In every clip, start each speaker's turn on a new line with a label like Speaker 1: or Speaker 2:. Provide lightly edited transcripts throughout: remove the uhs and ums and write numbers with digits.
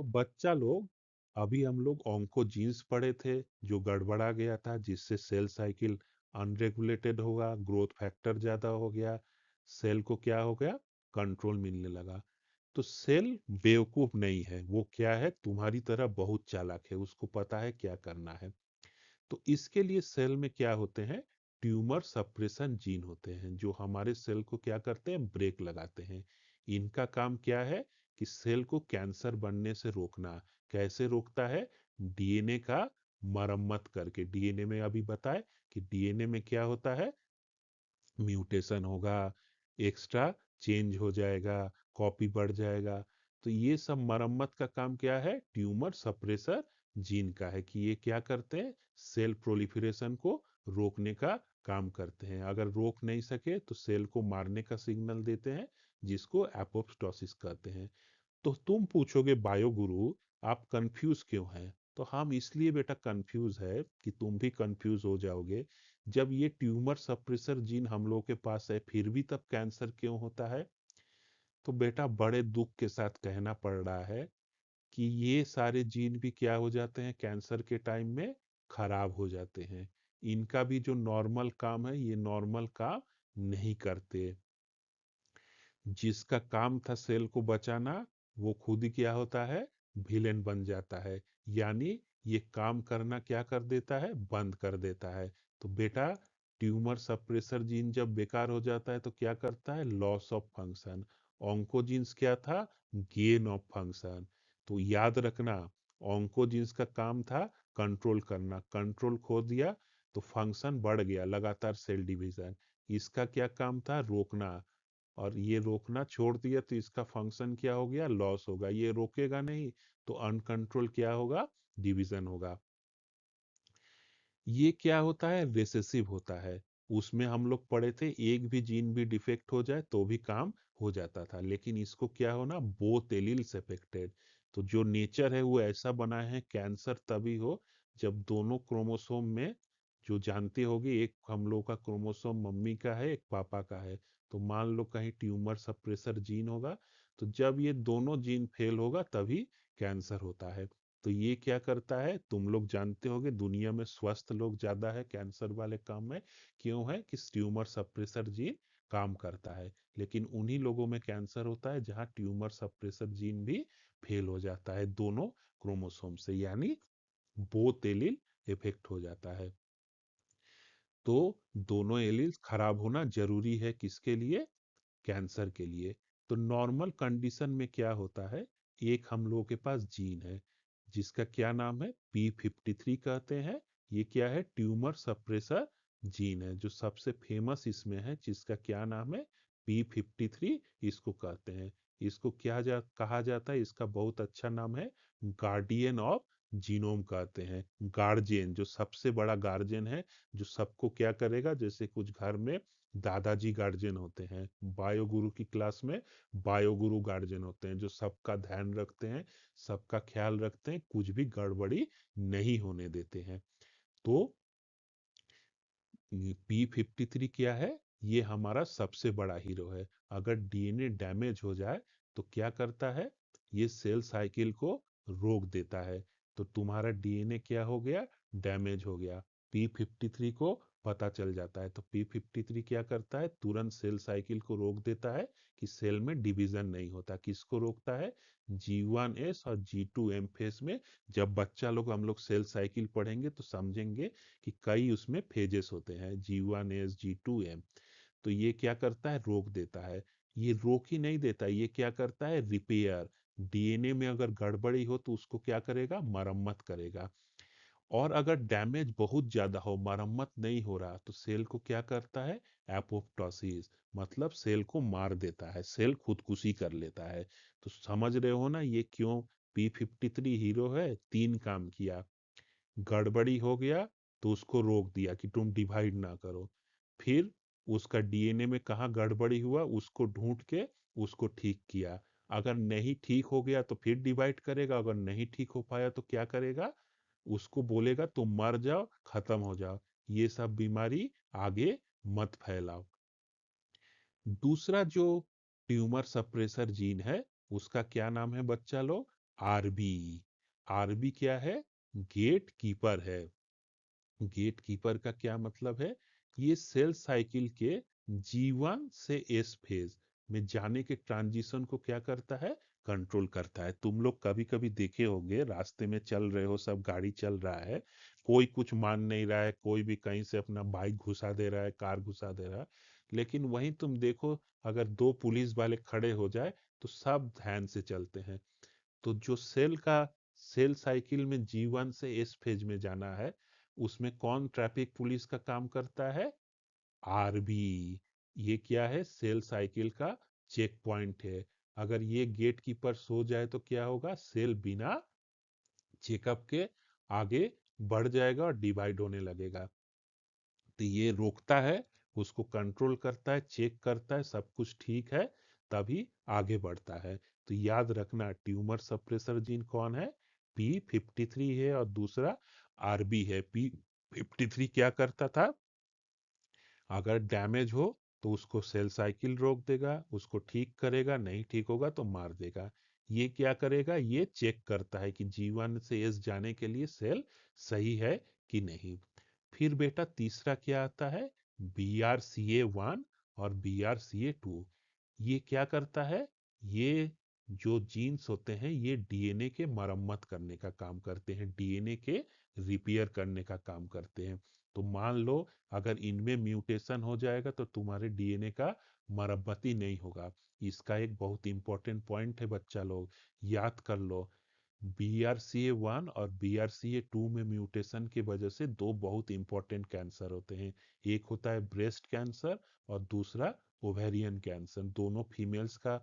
Speaker 1: तो बच्चा लोग, अभी हम लोग ऑन्कोजीन्स पढ़े थे जो गड़बड़ा गया था, जिससे सेल साइकिल अनरेगुलेटेड होगा, ग्रोथ फैक्टर ज्यादा हो गया, सेल को क्या हो गया, कंट्रोल मिलने लगा। तो सेल बेवकूफ नहीं है, वो क्या है, तुम्हारी तरह बहुत चालाक है, उसको पता है क्या करना है। तो इसके लिए सेल में क्या होते हैं, ट्यूमर सप्रेशन जीन होते हैं, जो हमारे सेल को क्या करते हैं, ब्रेक लगाते हैं। इनका काम क्या है कि सेल को कैंसर बनने से रोकना। कैसे रोकता है, डीएनए का मरम्मत करके। डीएनए में अभी बताए कि डीएनए में क्या होता है, म्यूटेशन होगा, एक्स्ट्रा चेंज हो जाएगा, कॉपी बढ़ जाएगा। तो ये सब मरम्मत का काम क्या है, ट्यूमर सप्रेसर जीन का है, कि ये क्या करते हैं, सेल प्रोलिफरेशन को रोकने का काम करते हैं। अगर रोक नहीं सके तो सेल को मारने का सिग्नल देते हैं, जिसको एपोप्टोसिस कहते हैं। तो तुम पूछोगे बायो गुरु, आप कंफ्यूज क्यों हैं? तो हम इसलिए बेटा कंफ्यूज है कि तुम भी कंफ्यूज हो जाओगे। जब ये ट्यूमर सप्रेसर जीन हम लोग के पास है, फिर भी तब कैंसर क्यों होता है? तो बेटा बड़े दुख के साथ कहना पड़ रहा है कि ये सारे जीन भी क्या हो जाते हैं, कैंसर के टाइम में खराब हो जाते हैं। इनका भी जो नॉर्मल काम है, ये नॉर्मल काम नहीं करते। जिसका काम था सेल को बचाना, वो खुद ही क्या होता है, विलेन बन जाता है। यानी ये काम करना क्या कर देता है, बंद कर देता है। तो बेटा ट्यूमर सप्रेसर जीन जब बेकार हो जाता है तो क्या करता है, लॉस ऑफ फंक्शन। ऑन्कोजीन्स क्या था, गेन ऑफ फंक्शन। तो याद रखना, ऑन्कोजीन्स का काम था कंट्रोल करना, कंट्रोल खो दिया तो फंक्शन बढ़ गया, लगातार सेल डिवीजन। इसका क्या काम था, रोकना। और ये रोकना छोड़ दिया तो इसका फंक्शन क्या हो गया, लॉस होगा। ये रोकेगा नहीं तो अनकंट्रोल क्या होगा, डिवीजन होगा। ये क्या होता है, रिसेसिव होता है। उसमें हम लोग पढ़े थे एक भी जीन भी डिफेक्ट हो जाए तो भी काम हो जाता था, लेकिन इसको क्या होना, बोथ एलील्स अफेक्टेड। तो जो नेचर है वो ऐसा बना है, कैंसर तभी हो जब दोनों क्रोमोसोम में, जो जानते होगे, एक हम लोग का क्रोमोसोम मम्मी का है, एक पापा का है। तो मान लो कहीं ट्यूमर सप्रेसर जीन होगा, तो जब ये दोनों जीन फेल होगा तभी कैंसर होता है। तो ये क्या करता है, तुम लोग जानते होगे, दुनिया में स्वस्थ लोग ज्यादा है कैंसर वाले काम में। क्यों है कि ट्यूमर सप्रेसर जीन काम करता है। लेकिन उन्हीं लोगों में कैंसर होता है जहां ट्यूमर सप्रेसर जीन भी फेल हो जाता है दोनों क्रोमोसोम से, यानी बोथ एलील इफेक्ट हो जाता है। तो दोनों एलील खराब होना जरूरी है, किसके लिए, कैंसर के लिए। तो नॉर्मल कंडीशन में क्या होता है, एक हम लोगों के पास जीन है जिसका क्या नाम है, P53 कहते हैं। ये क्या है, ट्यूमर सप्रेसर जीन है, जो सबसे फेमस इसमें है, जिसका क्या नाम है, P53। इसको कहते हैं, इसको कहा जाता है, इसका बहुत अच्छा नाम है, गार्डियन ऑफ जीनोम कहते हैं। गार्जियन, जो सबसे बड़ा गार्जियन है, जो सबको क्या करेगा, जैसे कुछ घर में दादाजी गार्जियन होते हैं, बायो गुरु की क्लास में बायो गुरु गार्जियन होते हैं, जो सबका ध्यान रखते हैं, सबका ख्याल रखते हैं, कुछ भी गड़बड़ी नहीं होने देते हैं। तो P53 क्या है, ये हमारा सबसे बड़ा हीरो है। अगर डीएनए डैमेज हो जाए तो क्या करता है, ये सेल साइकिल को रोक देता है। तो तुम्हारा डीएनए क्या हो गया, डैमेज हो गया, P53 को पता चल जाता है। तो P53 क्या करता है, तुरंत सेल साइकिल को रोक देता है कि सेल में डिवीजन नहीं होता। किसको रोकता है, G1S और G2M फेस में। जब बच्चा लोग, हम लोग सेल साइकिल पढ़ेंगे तो समझेंगे कि कई उसमें फेजेस होते हैं, G1S G2M। तो ये क्या करता है, रोक देता है। ये रोक ही नहीं देता, ये क्या करता है, रिपेयर। डीएनए में अगर गड़बड़ी हो तो उसको क्या करेगा, मरम्मत करेगा। और अगर डैमेज बहुत ज्यादा हो, मरम्मत नहीं हो रहा, तो सेल को क्या करता है, एपोप्टोसिस, मतलब सेल को मार देता है, सेल खुदकुशी कर लेता है। तो समझ रहे हो ना ये क्यों P53 हीरो है, तीन काम किया। गड़बड़ी हो गया तो उसको रोक दिया कि तुम डिवाइड ना करो। फिर उसका डीएनए में कहाँ गड़बड़ी हुआ, उसको ढूंढ के उसको ठीक किया। अगर नहीं ठीक हो गया तो फिर डिवाइड करेगा, अगर नहीं ठीक हो पाया तो क्या करेगा, उसको बोलेगा तुम मर जाओ, खत्म हो जाओ, ये सब बीमारी आगे मत फैलाओ। दूसरा जो ट्यूमर सप्रेसर जीन है, उसका क्या नाम है बच्चा लोग, आरबी। आरबी क्या है? गेट कीपर है। गेट कीपर का क्या मतलब है? ये सेल साइकिल के G1 से एस फेज में जाने के ट्रांजिशन को क्या करता है? कंट्रोल करता है। तुम लोग कभी कभी देखे होंगे, रास्ते में चल रहे हो, सब गाड़ी चल रहा है, कोई कुछ मान नहीं रहा है, कोई भी कहीं से अपना बाइक घुसा दे रहा है, कार घुसा दे रहा है, लेकिन वहीं तुम देखो, अगर दो पुलिस वाले खड़े हो जाए तो सब ध्यान से चलते हैं। तो जो सेल साइकिल में G1 से एस फेज में जाना है, उसमें कौन ट्रैफिक पुलिस का काम करता है? आरबी। ये क्या है? सेल साइकिल का चेक पॉइंट है। अगर ये गेट कीपर सो जाए तो क्या होगा? सेल बिना चेकअप के आगे बढ़ जाएगा और डिवाइड होने लगेगा। तो ये रोकता है, उसको कंट्रोल करता है, चेक करता है सब कुछ ठीक है, तभी आगे बढ़ता है। तो याद रखना, ट्यूमर सप्रेसर जीन कौन है? P53 है, और दूसरा आरबी है। P53 क्या करता था? अगर डैमेज हो तो उसको सेल साइकिल रोक देगा, उसको ठीक करेगा, नहीं ठीक होगा तो मार देगा। ये क्या करेगा? ये चेक करता है कि G1 से एस जाने के लिए सेल सही है कि नहीं। फिर बेटा तीसरा क्या आता है? BRCA1 और BRCA2। ये क्या करता है? ये जो जीन्स होते हैं, ये डीएनए के मरम्मत करने का काम करते हैं, डीएनए के रिपेयर करने का काम करते हैं। तो मान लो, अगर इनमें म्यूटेशन हो जाएगा तो तुम्हारे डीएनए का मरम्मती नहीं होगा। इसका एक बहुत इंपॉर्टेंट पॉइंट है बच्चा लोग, याद कर लो। BRCA1 और BRCA2 में म्यूटेशन की वजह से दो बहुत इंपॉर्टेंट कैंसर होते हैं। एक होता है ब्रेस्ट कैंसर और दूसरा ओवेरियन कैंसर। दोनों फीमेल्स का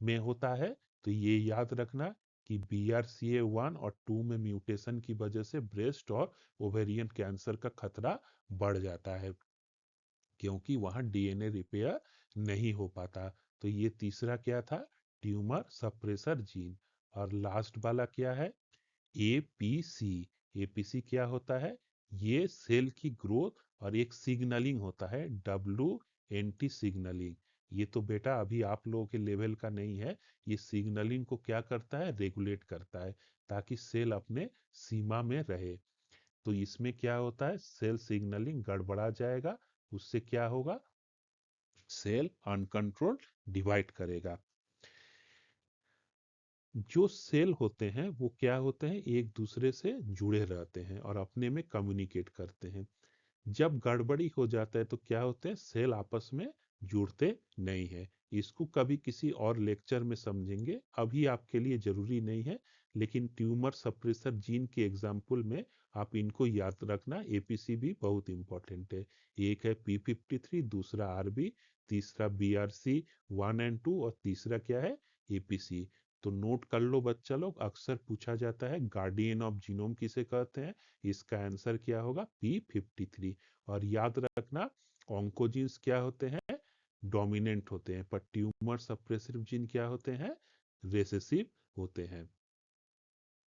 Speaker 1: में होता है। तो ये याद रखना कि BRCA1 और 2 में म्यूटेशन की वजह से ब्रेस्ट और ओवेरियन कैंसर का खतरा बढ़ जाता है, क्योंकि वहां डीएनए रिपेयर नहीं हो पाता। तो ये तीसरा क्या था? Tumour suppressor gene. और लास्ट वाला क्या है? एपीसी। एपीसी क्या होता है? ये सेल की ग्रोथ और एक सिग्नलिंग होता है, WNT सिग्नलिंग। ये तो बेटा अभी आप लोगों के लेवल का नहीं है। ये सिग्नलिंग को क्या करता है? रेगुलेट करता है, ताकि सेल अपने सीमा में रहे। तो इसमें क्या होता है? सेल सिग्नलिंग गड़बड़ा जाएगा, उससे क्या होगा? सेल अनकंट्रोल्ड डिवाइड करेगा। जो सेल होते हैं वो क्या होते हैं? एक दूसरे से जुड़े रहते हैं और अपने में कम्युनिकेट करते हैं। जब गड़बड़ी हो जाता है तो क्या होते हैं? सेल आपस में जुड़ते नहीं है। इसको कभी किसी और लेक्चर में समझेंगे, अभी आपके लिए जरूरी नहीं है। लेकिन ट्यूमर सप्रेसर जीन के एग्जाम्पल में आप इनको याद रखना, एपीसी भी बहुत इंपॉर्टेंट है। एक है P53, दूसरा आरबी, तीसरा BRC1 and 2, और तीसरा क्या है? एपीसी। तो नोट कर लो बच्चा लोग, अक्सर पूछा जाता है गार्डियन ऑफ जीनोम किसे कहते हैं? इसका आंसर क्या होगा? P53। और याद रखना, ऑन्कोजीन्स क्या होते हैं? डोमिनेंट होते हैं, पर ट्यूमर सप्रेसिव जीन क्या होते हैं? रेसेसिव होते हैं।